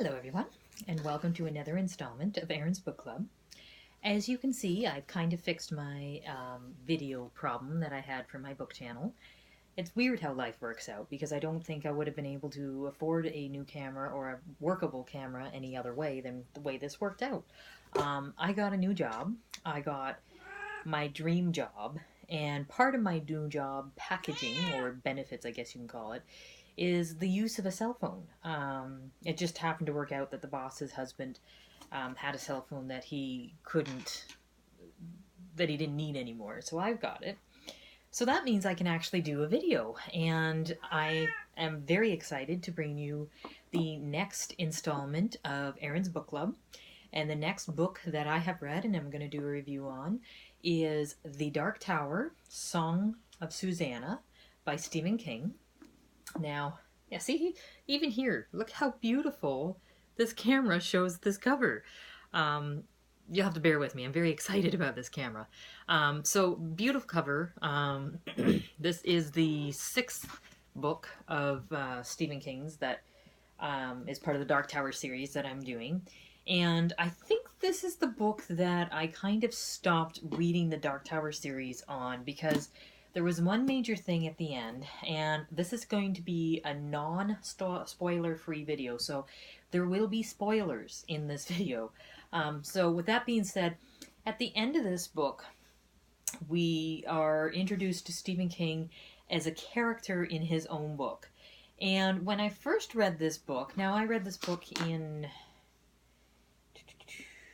Hello everyone, and welcome to another installment of Erin's Book Club. As you can see, I've kind of fixed my video problem that I had for my book channel. It's weird how life works out, because I don't think I would have been able to afford a new camera or a workable camera any other way than the way this worked out. I got a new job. I got my dream job, and part of my new job packaging, or benefits I guess you can call it, is the use of a cell phone. It just happened to work out that the boss's husband had a cell phone that he didn't need anymore, so I've got it. So that means I can actually do a video, and I am very excited to bring you the next installment of Erin's Book Club. And the next book that I have read and I'm going to do a review on is The Dark Tower, Song of Susannah by Stephen King. Now, yeah, see, even here, look how beautiful this camera shows this cover. You'll have to bear with me. I'm very excited about this camera. So, beautiful cover. This is the sixth book of Stephen King's that is part of the Dark Tower series that I'm doing. And I think this is the book that I kind of stopped reading the Dark Tower series on, because there was one major thing at the end, and this is going to be a non-spoiler-free video, so there will be spoilers in this video. So with that being said, at the end of this book, we are introduced to Stephen King as a character in his own book. And when I first read this book, now I read this book in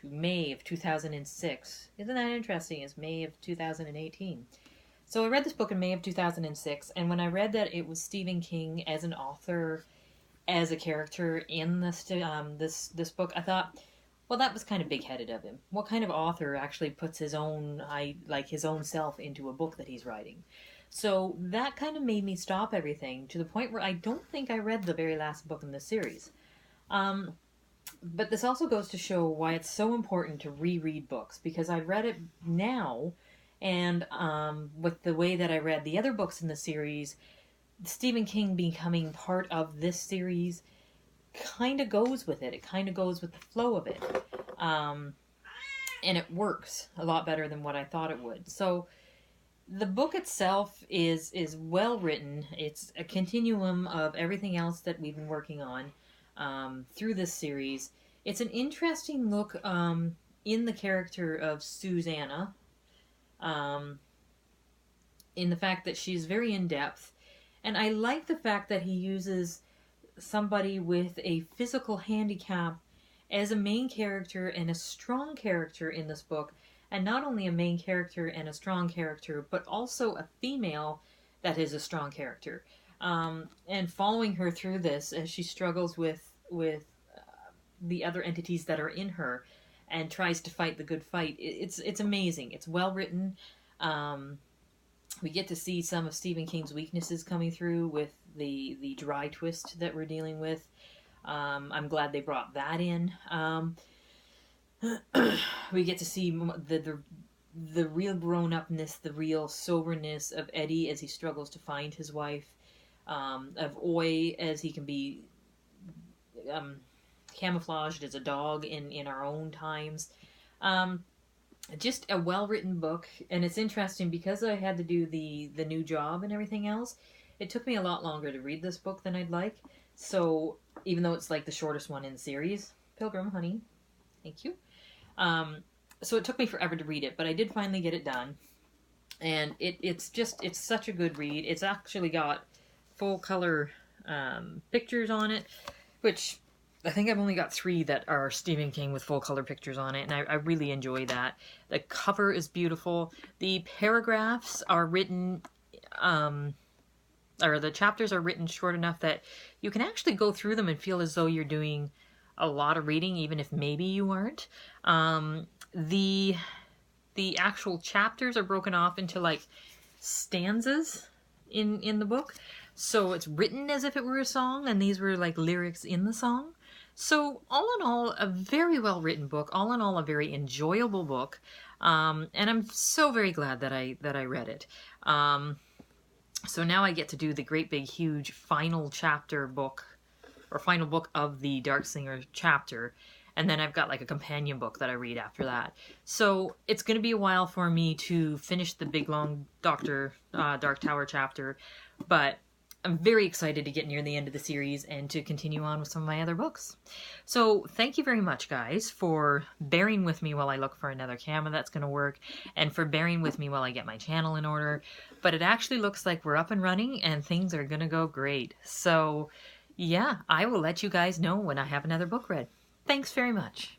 May of 2006. Isn't that interesting? It's May of 2018. So I read this book in May of 2006, and when I read that it was Stephen King as an author, as a character in this book, I thought, well, that was kind of big-headed of him. What kind of author actually puts his own self into a book that he's writing? So that kind of made me stop everything, to the point where I don't think I read the very last book in this series. But this also goes to show why it's so important to reread books, because I read it now, and with the way that I read the other books in the series, Stephen King becoming part of this series kind of goes with it. It kind of goes with the flow of it. And it works a lot better than what I thought it would. So the book itself is well written. It's a continuum of everything else that we've been working on through this series. It's an interesting look in the character of Susannah, in the fact that she's very in-depth. And I like the fact that he uses somebody with a physical handicap as a main character and a strong character in this book. And not only a main character and a strong character, but also a female that is a strong character. And following her through this as she struggles with the other entities that are in her and tries to fight the good fight. It's amazing. It's well written. We get to see some of Stephen King's weaknesses coming through with the dry twist that we're dealing with. I'm glad they brought that in. We get to see the real grown-upness, the real soberness of Eddie as he struggles to find his wife, of Oi as he can be camouflaged as a dog in our own times. Just a well-written book, and it's interesting because I had to do the new job and everything else. It took me a lot longer to read this book than I'd like. So even though it's like the shortest one in the series, Pilgrim, honey, thank you. So it took me forever to read it, but I did finally get it done. And it's such a good read. It's actually got full color pictures on it, which I think I've only got 3 that are Stephen King with full color pictures on it, and I really enjoy that. The cover is beautiful. The paragraphs are written, or the chapters are written short enough that you can actually go through them and feel as though you're doing a lot of reading, even if maybe you aren't. The actual chapters are broken off into like stanzas in the book. So it's written as if it were a song, and these were like lyrics in the song. So all in all, a very well written book. All in all, a very enjoyable book. And I'm so very glad that I read it. So now I get to do the great big huge final chapter book or final book of the Darksinger chapter. And then I've got like a companion book that I read after that. So it's going to be a while for me to finish the big long Dark Tower chapter, but I'm very excited to get near the end of the series and to continue on with some of my other books. So thank you very much, guys, for bearing with me while I look for another camera that's going to work, and for bearing with me while I get my channel in order. But it actually looks like we're up and running and things are going to go great. So yeah, I will let you guys know when I have another book read. Thanks very much.